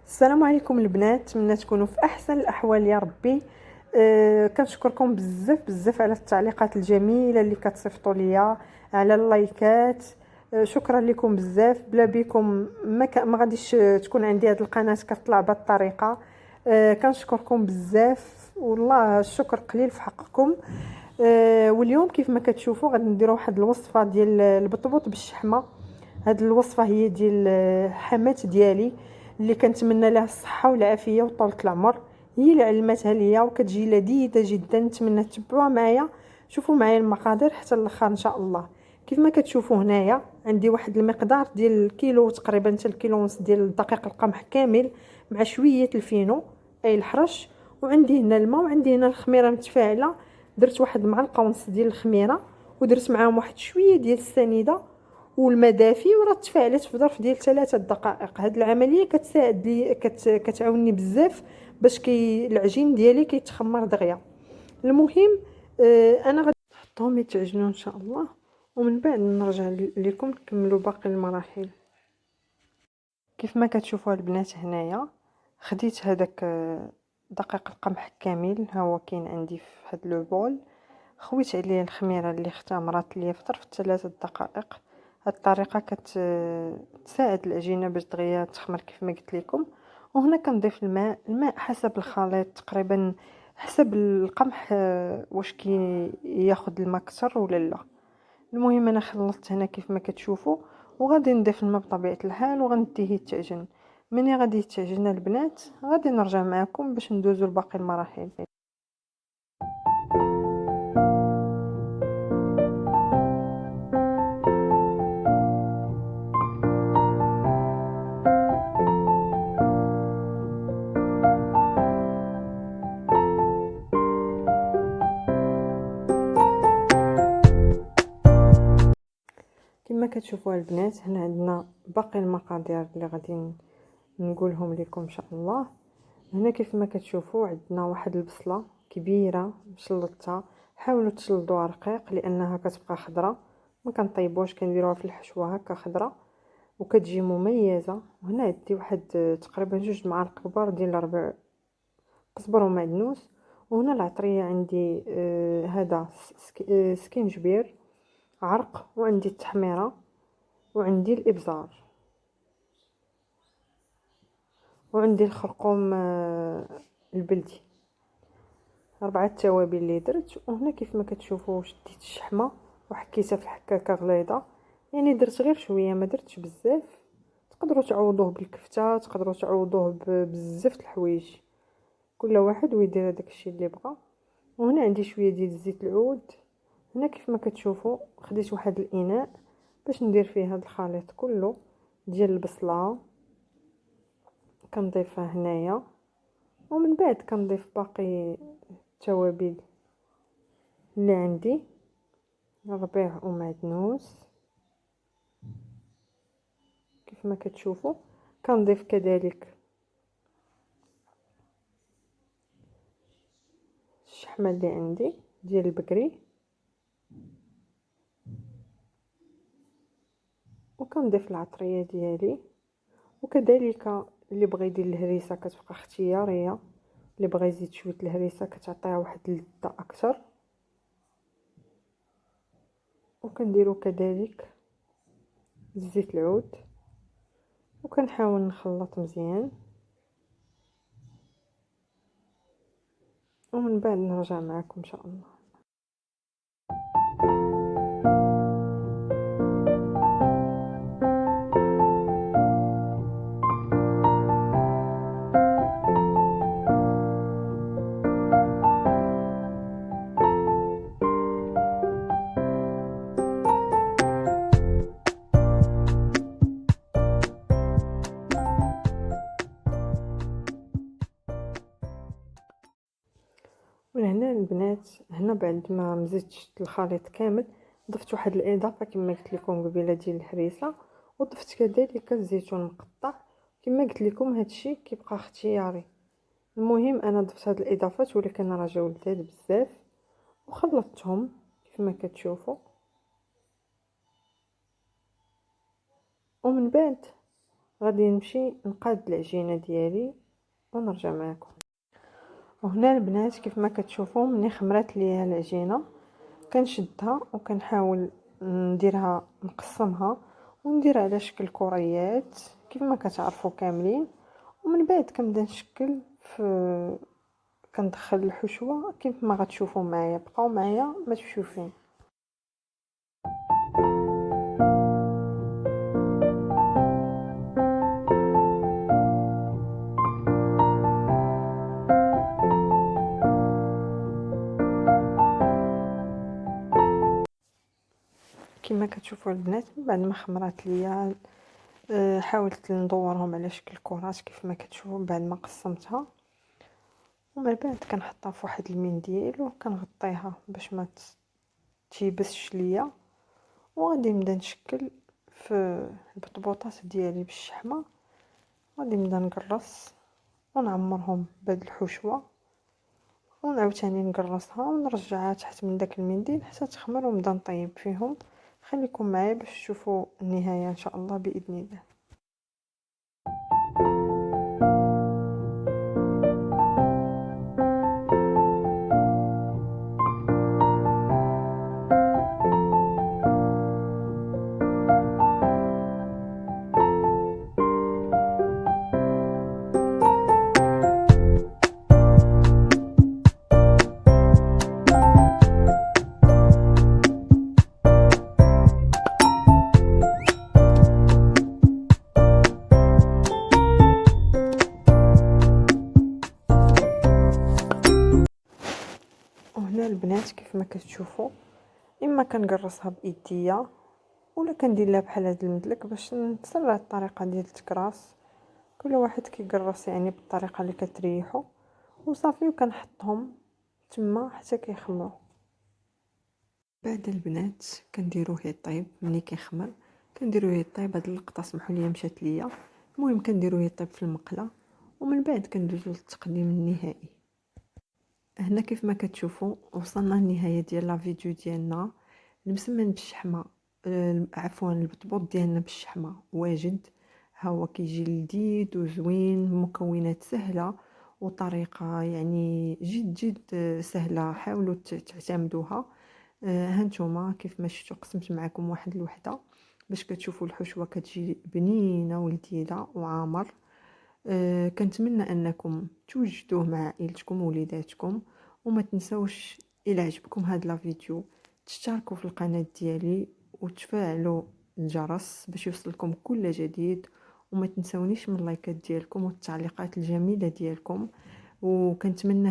السلام عليكم البنات، نتمنى تكونوا في احسن الاحوال يا ربي. كنشكركم بزاف بزاف على التعليقات الجميله اللي كتصيفطوا ليا، على اللايكات. شكرا لكم بزاف. بلا بكم ما غاديش تكون عندي هذه القناه كتطلع بهذه الطريقه. كنشكركم بزاف والله الشكر قليل في حقكم. واليوم كيف ما كتشوفوا غادي نديروا واحد الوصفه ديال البطبوط بالشحمه. هاد الوصفه هي ديال حمات ديالي اللي كنتمنى لها الصحه والعافيه وطولة العمر. هي اللي علمتها ليا وكتجي لذيذه جدا، نتمنى تتبعوها معايا. شوفوا معايا المقادير حتى الاخر ان شاء الله. كيف ما كتشوفوا هنايا عندي واحد المقدار ديال الكيلو تقريبا حتى الكيلو ونص ديال الدقيق القمح كامل مع شويه الفينو اي الحرش. وعندي هنا الماء وعندي هنا الخميره متفاعله. درت واحد معلقه ونص ديال الخميره ودرت معاهم واحد شويه ديال السنيده والماء دافي وراه تفاعلت في ظرف ديال 3 دقائق. هاد العمليه كتساعد لي كتعاوني بزاف باش العجين ديالي كيتخمر دغيا. المهم انا غادي نحطهم يتعجنوا ان شاء الله، ومن بعد نرجع لكم نكملوا باقي المراحل. كيف ما كتشوفوا البنات هنايا خديت هذاك دقيق القمح كامل، ها هو كاين عندي في هاد لو بول. خويت عليه الخميره اللي اختمرت ليا في ظرف 3 دقائق. هاد الطريقه كتساعد العجينه باش دغيا تخمر كيف ما قلت لكم. وهنا كنضيف الماء حسب الخليط تقريبا، حسب القمح واش ياخذ الماء اكثر ولا لا. المهم انا خلطت هنا كيف ما كتشوفوا، وغادي نضيف الماء بطبيعه الحال وغنديه يتعجن. مني غادي يتعجن البنات غادي نرجع معكم باش ندوزو لباقي المراحل. كما كتشوفوا البنات هنا عندنا باقي المقادير اللي غادي نقولهم لكم ان شاء الله. هنا كيف ما كتشوفوا عندنا واحد البصله كبيره مشلطه، حاولوا تشلضوها رقيق لانها كتبقى خضره، ما كنطيبوش كنديروها في الحشوه هكا خضره وكتجي مميزه. وهنا عندي واحد تقريبا 2 معالق كبار ديال ربع قزبر ومعدنوس. وهنا العطريه عندي هذا سكينجبير عرق، وعندي التحميره، وعندي الابزار، وعندي الخرقوم البلدي. 4 توابل اللي درت. وهنا كيف ما كتشوفوا شديت الشحمه وحكيتها في الحكاكه غليظه، يعني درت غير شويه ما درتش بزاف. تقدروا تعوضوه بالكفته، تقدروا تعوضوه بزاف الحوايج، كل واحد ويدير هذاك الشيء اللي بغى. وهنا عندي شويه ديال زيت العود. هنا كيف ما كتشوفوا خديت واحد الاناء باش ندير فيه هذا الخليط كله ديال البصله، كنضيفها هنايا. ومن بعد كنضيف باقي التوابل اللي عندي، ربيع ومعدنوس. كيف ما كتشوفوا كنضيف كذلك الشحمه اللي عندي ديال البقري، وكنضيف العطريه ديالي. وكذلك اللي بغى يدير الهريسه كتبقى اختياريه، اللي بغى يزيد شويه الهريسه كتعطيها واحد اللذه اكثر. وكنديروا كذلك زيت العود، وكنحاول نخلط مزيان، ومن بعد نرجع معكم ان شاء الله. ولهنا البنات هنا بعد ما مزجت الخليط كامل ضفت واحد الاضافه كما قلت لكم قبيله ديال الهريسه، وضفت كذلك الزيتون مقطع. كما قلت لكم هادشي كيبقى اختياري. المهم انا ضفت هاد الاضافات ولكن راه جاو لذاذ بزاف، وخلطتهم كيف ما كتشوفوا. ومن بعد غادي نمشي نقاد العجينه ديالي ونرجع معكم. وهنا البنات كيف ما كتشوفوا مني خمرات ليا العجينه كنشدها وكنحاول نديرها نقسمها وندير على شكل كريات كيف ما كتعرفوا كاملين. ومن بعد كنبدا نشكل في كندخل الحشوه كيف ما غتشوفوا معايا. بقاو معايا ما تمشيو فين. كما كتشوفوا البنات بعد ما خمرات ليا حاولت ندورهم على شكل كرات كيف ما كتشوفوا بعد ما قسمتها. ومن بعد كنحطها في واحد المنديل وكنغطيها باش ما تيبسش ليا. وغادي نبدا نشكل في البطبوطات ديالي بالشحمه. غادي نبدا نقرص ونعمرهم بهاد الحشوه ونعاود ثاني نقرصها ونرجعها تحت من داك المنديل حتى تخمر ونبدا نطيب فيهم. خليكم معايا باش تشوفوا النهايه ان شاء الله باذن الله. وهنا البنات كيف ما كتشوفوا اما كنقرصها بايديا ولا كندير لها بحال هاد المدلك باش نسرع الطريقه ديال التكراس. كل واحد كيقرص يعني بالطريقه اللي كتريحو وصافي وكنحطهم تما حتى كيخمروا. بعد البنات كنديروه يطيب. ملي كيخمر كنديروه يطيب. هاد اللقطه سمحوا لي مشات ليا. المهم كنديروه يطيب في المقله ومن بعد كندوزو للتقديم النهائي. هنا كيف ما كتشوفوا وصلنا للنهايه ديال لا فيديو ديالنا المسمن بالشحمه. عفوا البطبوط ديالنا بالشحمه واجد. ها هو كيجي لذيذ وزوين مكونات سهله وطريقه يعني جد جد سهله. حاولوا تعتمدوها. هانتوما كيف ما شفتوا قسمت معكم واحد الوحده باش كتشوفوا الحشوه كتجي بنينه ولذيذه وعامر. كنتمنى انكم توجدوه مع عائلتكم ووليداتكم. وما تنسوش الى عجبكم هذا لا فيديو تشتركوا في القناه ديالي وتفعلوا الجرس باش يوصلكم كل جديد. وما تنسونيش من اللايكات ديالكم والتعليقات الجميله ديالكم. وكنتمنى